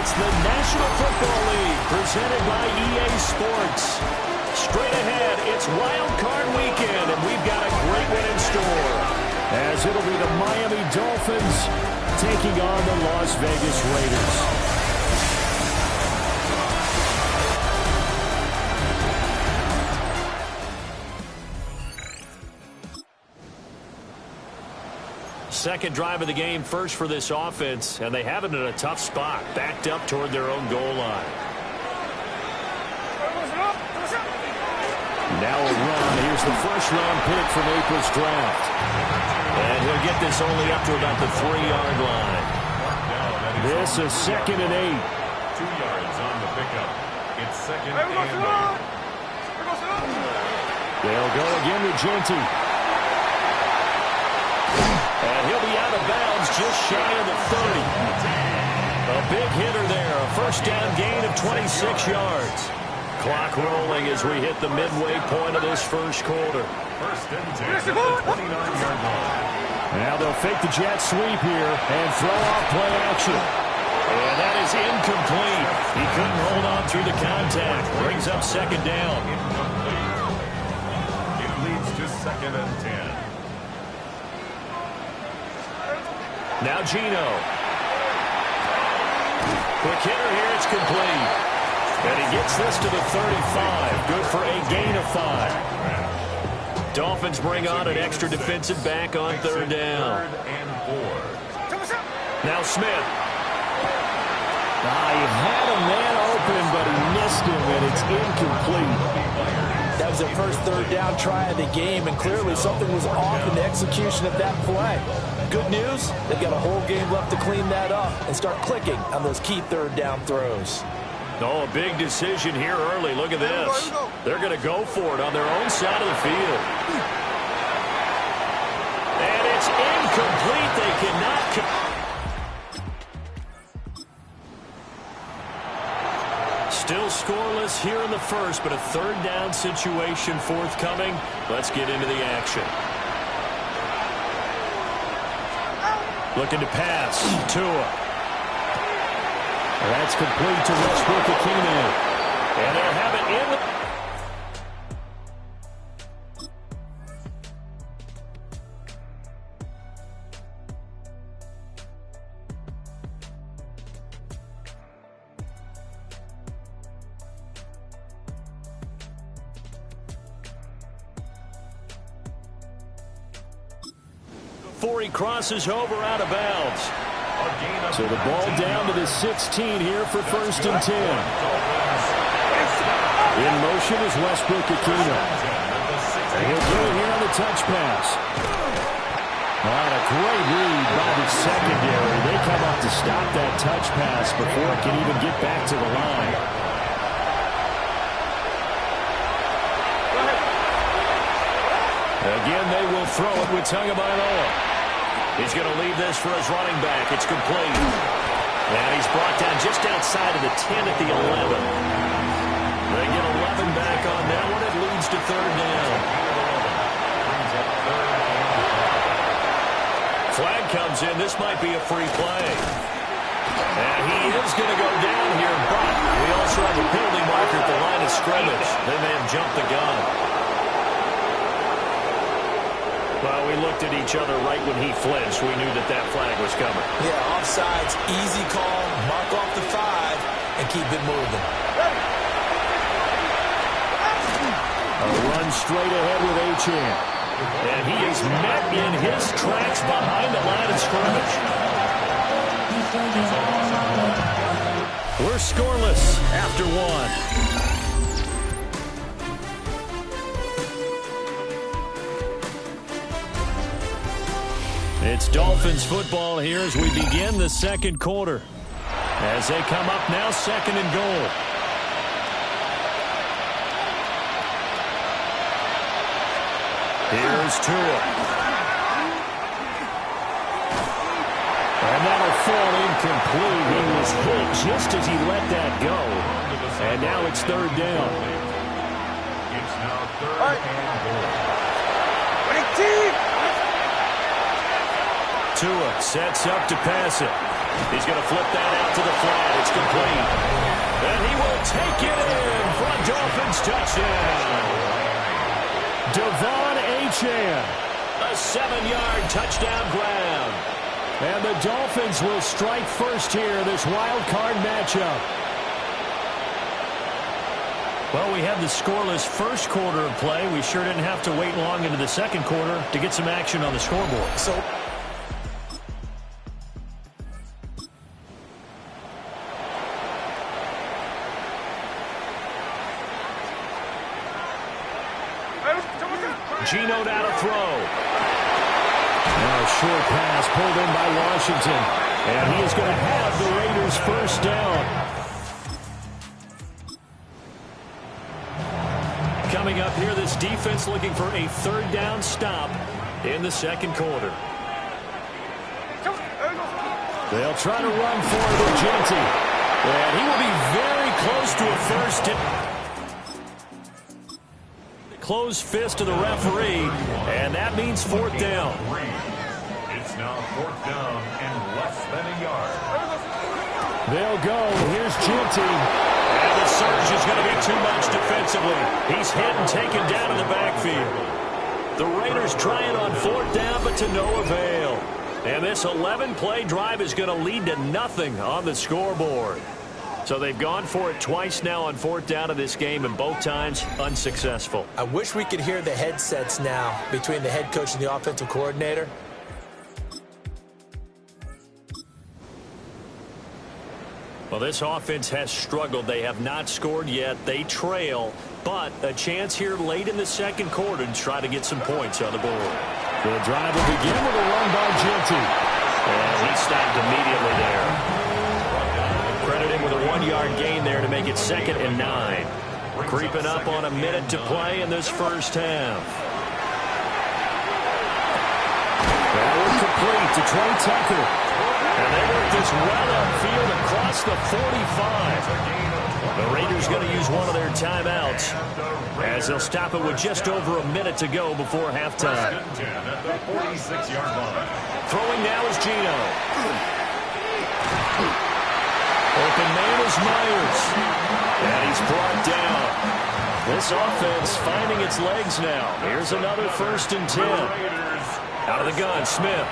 It's the National Football League presented by EA Sports. Straight ahead, it's Wild Card Weekend, and we've got a great one in store. As it'll be the Miami Dolphins taking on the Las Vegas Raiders. Second drive of the game first for this offense, and they have it in a tough spot, backed up toward their own goal line. Now a run. Here's the first-round pick from April's draft. And he'll get this only up to about the 3-yard line. This is 2nd and 8. 2 yards on the pickup. It's 2nd and 8. They'll go again with Genty. And he'll be out of bounds just shy of the 30. A big hitter there. A first down gain of 26 yards. Clock rolling as we hit the midway point of this first quarter. First and 10 at the 29-yard line. Now they'll fake the jet sweep here and throw off play action. And that is incomplete. He couldn't hold on through the contact. Brings up second down. Incomplete. It leads to 2nd and 10. Now Gino. Quick hitter here. It's complete. And he gets this to the 35. Good for a gain of 5. Dolphins bring on an extra defensive back on third down. Now Smith. He had a man open, but he missed him, and it's incomplete. That was their first third down try of the game, and clearly something was off in the execution of that play. Good news, they've got a whole game left to clean that up and start clicking on those key third down throws. Oh, a big decision here early. Look at this. They're going to go for it on their own side of the field. And it's incomplete. They cannot... Still scoreless here in the first, but a third down situation forthcoming. Let's get into the action. Looking to pass. Tua. That's complete to Westbrook-Ikhine. And they'll have it in the... Before he crosses over out of bounds. So the ball down to the 16 here for first and 10. In motion is Westbrook-Ikhine. He'll do it here on the touch pass. And a great read by the secondary. They come up to stop that touch pass before it can even get back to the line. Again, they will throw it with Tagovailoa. He's going to leave this for his running back. It's complete. And he's brought down just outside of the 10 at the 11. They get 11 back on that one. It leads to third down. Flag comes in. This might be a free play. And he is going to go down here, but we also have a penalty marker at the line of scrimmage. They may have jumped the gun. Well, we looked at each other right when he flinched. We knew that that flag was coming. Yeah, offsides, easy call, mark off the 5, and keep it moving. A run straight ahead with Achane. And he is met in his tracks behind the line of scrimmage. We're scoreless after one. It's Dolphins football here as we begin the second quarter. As they come up now, 2nd and goal. Here's Tua. And that'll fall incomplete. He was hit just as he let that go. And now it's third down. It's now third and goal. Tua sets up to pass it. He's going to flip that out to the flat. It's complete. And he will take it in for a Dolphins touchdown. Devon Achane. A 7-yard touchdown grab. And the Dolphins will strike first here, this wild card matchup. Well, we had the scoreless first quarter of play. We sure didn't have to wait long into the second quarter to get some action on the scoreboard. So Geno down to throw. Now a short pass pulled in by Washington. And he is going to have the Raiders first down. Coming up here, this defense looking for a third down stop in the second quarter. They'll try to run for it with Genty. And he will be very close to a first down. Close fist to the referee, and that means fourth down. It's now fourth down and less than a yard. They'll go. Here's Genty. And the surge is going to be too much defensively. He's hit and taken down in the backfield. The Raiders trying on fourth down, but to no avail. And this 11-play drive is going to lead to nothing on the scoreboard. So they've gone for it twice now on fourth down of this game, and both times unsuccessful. I wish we could hear the headsets now between the head coach and the offensive coordinator. Well, this offense has struggled. They have not scored yet. They trail, but a chance here late in the second quarter to try to get some points on the board. The drive will begin with a run by Genty. And he stopped immediately there. Credit him with a 1-yard gain there to make it 2nd and 9. Creeping up on a minute to play in this first half. That was complete to Trey Tucker. And they work this well upfield across the 45. The Raiders going to use one of their timeouts as they'll stop it with just over a minute to go before halftime. Throwing now is Geno. Open man is Myers. And he's brought down. This offense finding its legs now. Here's another 1st and 10. Out of the gun, Smith.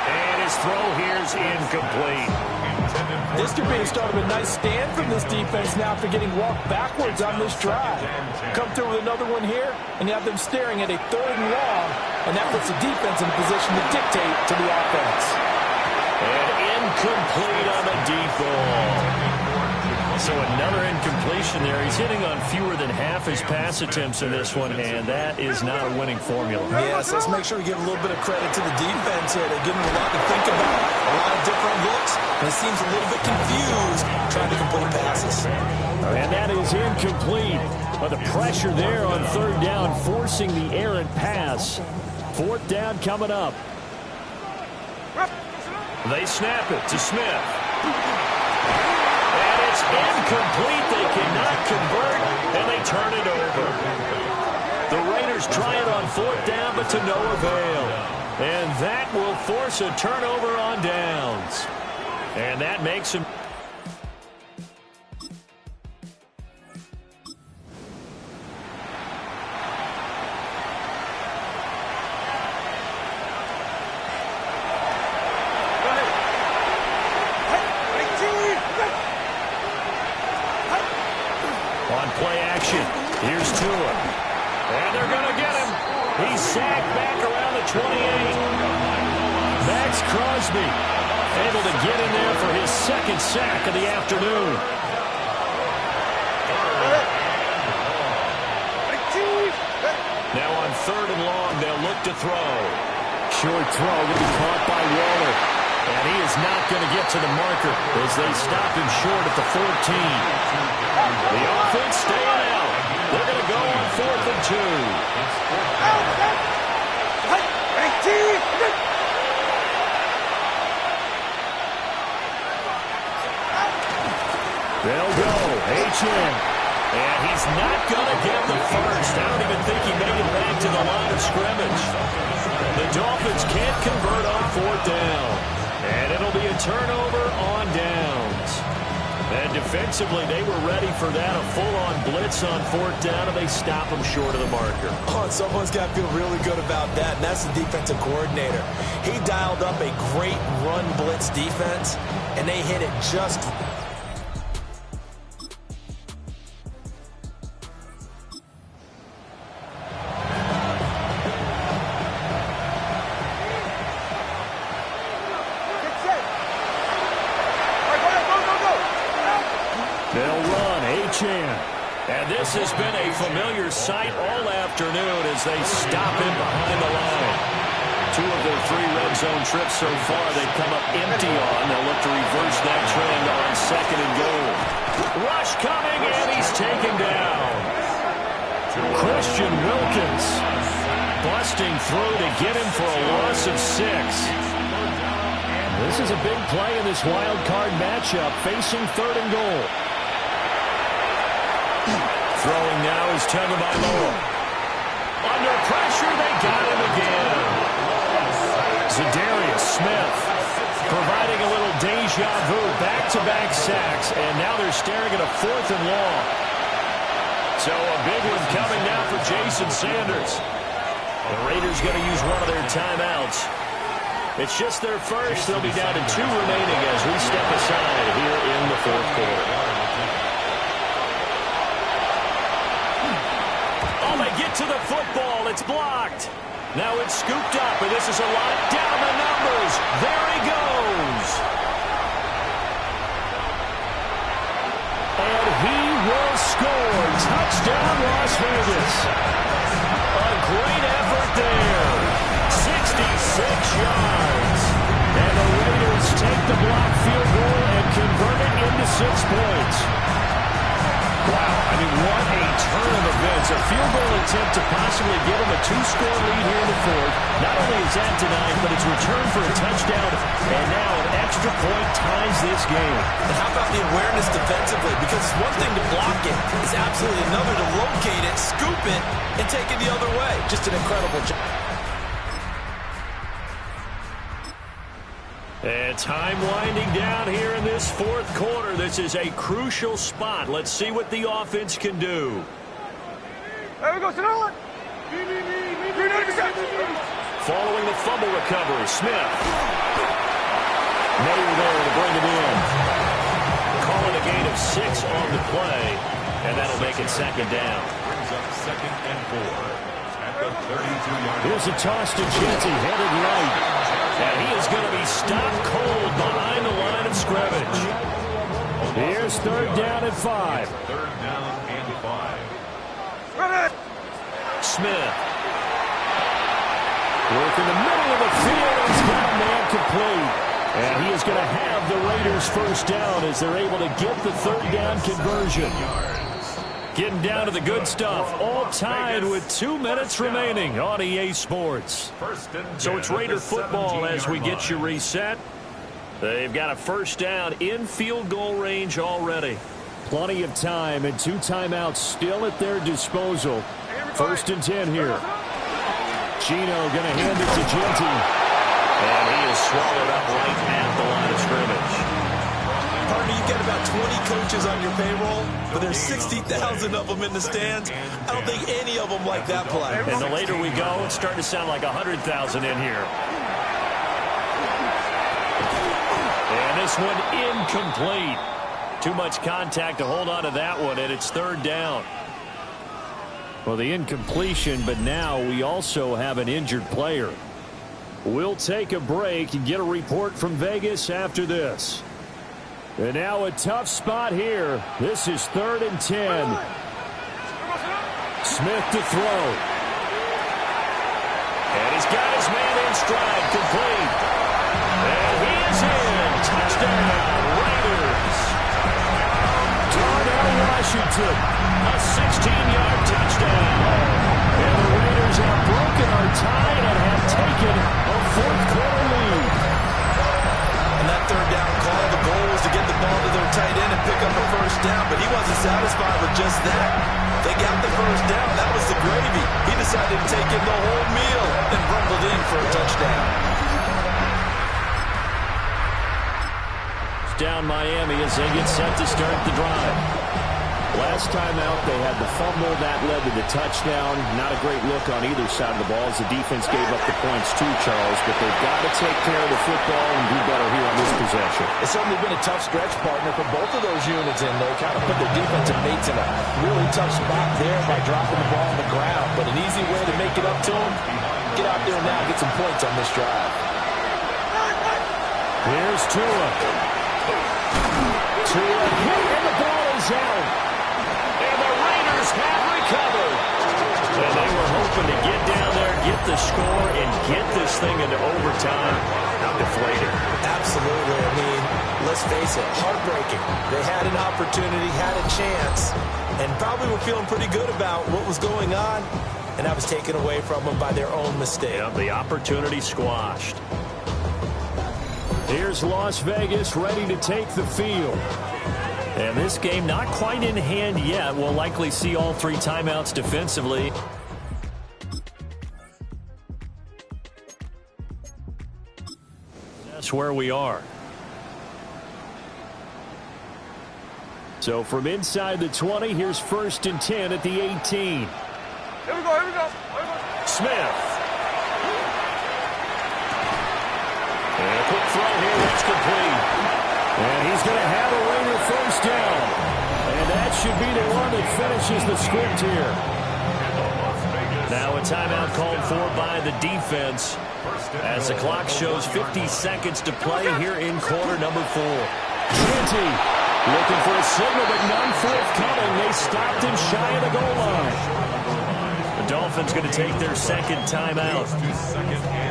And his throw here's incomplete. This could be the start of a nice stand from this defense now after getting walked backwards on this drive. Come through with another one here, and you have them staring at a 3rd and long, and that puts the defense in a position to dictate to the offense. And incomplete on the deep ball. So another incompletion there. He's hitting on fewer than half his pass attempts in this one, and that is not a winning formula. Yes, let's make sure we give a little bit of credit to the defense here. They're giving him a lot to think about, a lot of different looks, and he seems a little bit confused trying to complete passes. And that is incomplete. But the pressure there on 3rd down, forcing the errant pass. 4th down coming up. They snap it to Smith. And it's incomplete. They cannot convert, and they turn it over. The Raiders try it on 4th down, but to no avail. And that will force a turnover on downs. And that makes him... Here's Tua. And they're going to get him. He's sacked back around the 28. Max Crosby able to get in there for his 2nd sack of the afternoon. Now on 3rd and long, they'll look to throw. Short throw will be caught by Waller. And he is not going to get to the marker as they stop him short at the 14. The offense staying out. They're going to go on 4th and 2. They'll go. Achane. And he's not going to get the first. I don't even think he made it back to the line of scrimmage. The Dolphins can't convert on 4th down. And it'll be a turnover on downs. And defensively, they were ready for that. A full-on blitz on 4th down, and they stop them short of the marker. Oh, and someone's got to feel really good about that, and that's the defensive coordinator. He dialed up a great run blitz defense, and they hit it just They'll run Achane. And this has been a familiar sight all afternoon as they stop him behind the line. 2 of their 3 red zone trips so far they've come up empty on. They'll look to reverse that trend on 2nd and goal. Rush coming, and he's taken down. Christian Wilkins busting through to get him for a loss of 6. This is a big play in this wild card matchup, facing 3rd and goal. Throwing now is Tagovailoa. Under pressure, they got him again. Zadarius Smith providing a little deja vu, back-to-back sacks, and now they're staring at a 4th and long. So a big one coming now for Jason Sanders. The Raiders going to use one of their timeouts. It's just their first. They'll be down to 2 remaining as we step aside here in the 4th quarter. Oh, they get to the football. It's blocked. Now it's scooped up, and this is a lot down the numbers. There he goes. And he will score. Touchdown, Las Vegas. A great effort there. 66 yards. And the Raiders take the blocked field goal and convert it into 6 points. Wow, I mean, what a turn of events. A field goal attempt to possibly give them a 2-score lead here in the 4th. Not only is that denied, but it's returned for a touchdown. And now an extra point ties this game. And how about the awareness defensively? Because it's one thing to block it. It's absolutely another to locate it, scoop it, and take it the other way. Just an incredible job. And time winding down here in this 4th quarter. This is a crucial spot. Let's see what the offense can do. There we go, Sonoma. Following the fumble recovery, Smith. Mayer there to bring it in. Calling a gain of 6 on the play, and that'll make it 2nd down. Brings up 2nd and 4 at the 32-yard. Here's a toss to Genty, headed right. And he is going to be stopped cold behind the line of scrimmage. Here's 3rd down and 5. 3rd down and 5. Smith. Work in the middle of the field. He's got a man complete. And he is going to have the Raiders 1st down as they're able to get the 3rd down conversion. Getting down to the good stuff. All tied with 2 minutes remaining on EA Sports. So it's Raider football as we get you reset. They've got a 1st down in field goal range already. Plenty of time and 2 timeouts still at their disposal. 1st and 10 here. Gino going to hand it to Genty. And he is swallowed up right at the line of scrimmage. Partner, you've got about 20 coaches on your payroll, but there's 60,000 of them in the stands. I don't think any of them like that play. And the later we go, it's starting to sound like 100,000 in here. And this one incomplete. Too much contact to hold on to that one, and it's 3rd down. Well, the incompletion, but now we also have an injured player. We'll take a break and get a report from Vegas after this. And now a tough spot here. This is 3rd and 10. Smith to throw. And he's got his man in stride, complete. And he is in. Touchdown, Raiders. Darnell Washington, a 16-yard touchdown. And the Raiders have broken our tie and have taken a 4th quarter lead. And that 3rd down call, the goal was to get the ball to their tight end and pick up a 1st down, but he wasn't satisfied with just that. They got the 1st down. That was the gravy. He decided to take in the whole meal and run angled in for a touchdown. It's down Miami as they get set to start the drive. Last time out, they had the fumble. That led to the touchdown. Not a great look on either side of the ball as the defense gave up the points too, Charles. But they've got to take care of the football and do better here on this possession. It's certainly been a tough stretch, partner, for both of those units, and they kind of put their defensive mates in a really tough spot there by dropping the ball on the ground. But an easy way to make it up to them, get out there now and get some points on this drive. Here's Tua. Tua hit, and the ball is out. And the Raiders have recovered. And they were hoping to get down there, get the score, and get this thing into overtime. How deflating. Absolutely. I mean, let's face it, heartbreaking. They had an opportunity, had a chance, and probably were feeling pretty good about what was going on, and that was taken away from them by their own mistake. Yeah, the opportunity squashed. Here's Las Vegas ready to take the field. And this game not quite in hand yet. We'll likely see all three timeouts defensively. That's where we are. So from inside the 20, here's 1st and 10 at the 18. Here we go, here we go. Smith. And a quick throw here, that's complete. And he's going to have a Raider first down. And that should be the one that finishes the script here. Now a timeout called for by the defense as the clock shows 50 seconds to play here in quarter number 4. Trinity looking for a signal, but none forthcoming. They stopped him shy of the goal line. The Dolphins going to take their second timeout.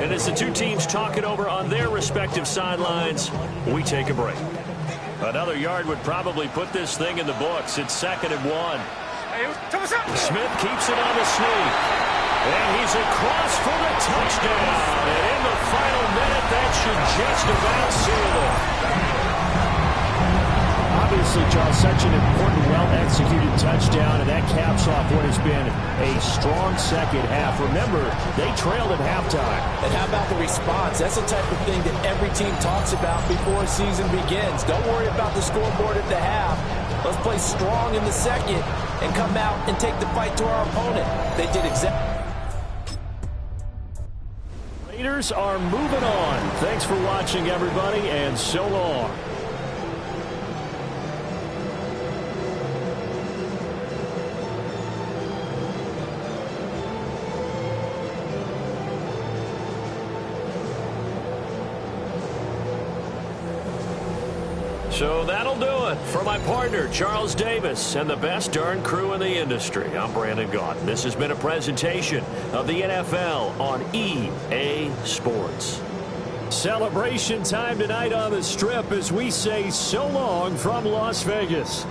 And as the two teams talk it over on their respective sidelines, we take a break. Another yard would probably put this thing in the books. It's 2nd and 1. Smith keeps it on the sneak. And he's across for the touchdown. And in the final minute, that should just about seal it. Obviously, Charles, such an important, well-executed touchdown, and that caps off what has been a strong second half. Remember, they trailed at halftime. And how about the response? That's the type of thing that every team talks about before a season begins. Don't worry about the scoreboard at the half. Let's play strong in the second and come out and take the fight to our opponent. They did exactly. Raiders are moving on. Thanks for watching, everybody, and so long. So that'll do it for my partner, Charles Davis, and the best darn crew in the industry. I'm Brandon Gaudin. This has been a presentation of the NFL on EA Sports. Celebration time tonight on the Strip as we say so long from Las Vegas.